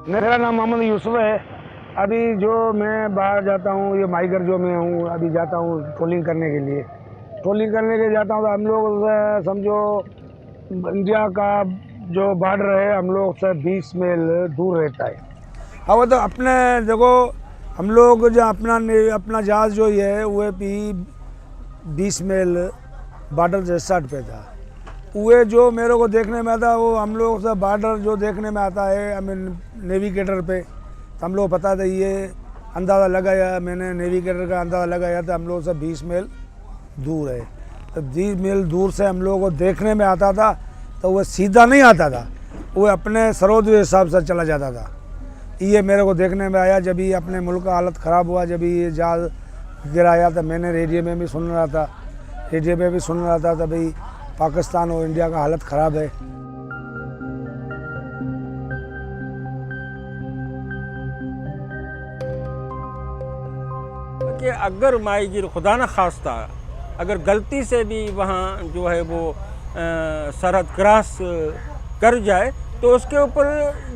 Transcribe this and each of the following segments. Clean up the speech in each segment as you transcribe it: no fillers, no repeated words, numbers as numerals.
मेरा नाम मोहम्मद यूसुफ है। अभी जो मैं बाहर जाता हूँ, ये माइगर जो मैं हूँ, अभी जाता हूँ ट्रोलिंग करने के लिए। ट्रोलिंग करने के लिए जाता हूँ तो हम लोग समझो इंडिया का जो बॉर्डर है हम लोग से 20 मील दूर रहता है। हाँ वो तो अपने देखो, हम लोग जो अपना जहाज़ जो है वो भी 20 मील बॉर्डर से स्टार्ट पे था। वो जो मेरे को देखने में आता वो हम लोग से बॉर्डर जो देखने में आता है, हमें नेविगेटर पे तो हम लोग पता था, ये अंदाज़ा लगाया, मैंने नेविगेटर का अंदाज़ा लगाया था हम लोग से 20 मील दूर है। तो 20 मील दूर से हम लोगों को देखने में आता था, तो वह सीधा नहीं आता था, वो अपने सरोद के हिसाब से चला जाता था। ये मेरे को देखने में आया जब ये अपने मुल्क का हालत ख़राब हुआ, जब ये जहाज़ गिराया था। मैंने रेडियो में भी सुन रहा था तो भाई पाकिस्तान और इंडिया का हालत ख़राब है। कि अगर माहीगीर खुदा न खास्ता अगर गलती से भी वहाँ जो है वो सरहद क्रॉस कर जाए तो उसके ऊपर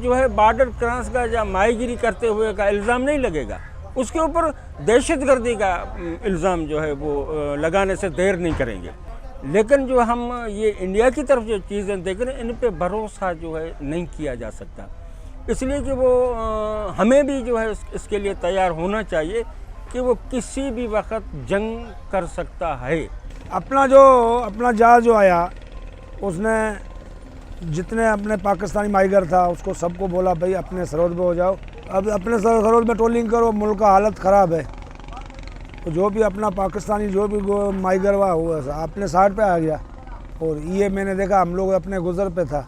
जो है बॉर्डर क्रॉस का या माहीगीरी करते हुए का इल्ज़ाम नहीं लगेगा, उसके ऊपर दहशतगर्दी का इल्ज़ाम जो है वो लगाने से देर नहीं करेंगे। लेकिन जो हम ये इंडिया की तरफ जो चीज़ें देख रहे हैं, इन पे भरोसा जो है नहीं किया जा सकता, इसलिए कि वो हमें भी जो है इसके लिए तैयार होना चाहिए कि वो किसी भी वक्त जंग कर सकता है। अपना जहाज़ जो आया, उसने जितने अपने पाकिस्तानी माइगर था उसको सबको बोला भाई अपने सरहद पे हो जाओ, अब अपने सरहद में ट्रोलिंग करो, मुल्क का हालत ख़राब है। तो जो भी अपना पाकिस्तानी जो भी माइगर हुआ अपने साइड पे आ गया। और ये मैंने देखा हम लोग अपने गुज़र पे था,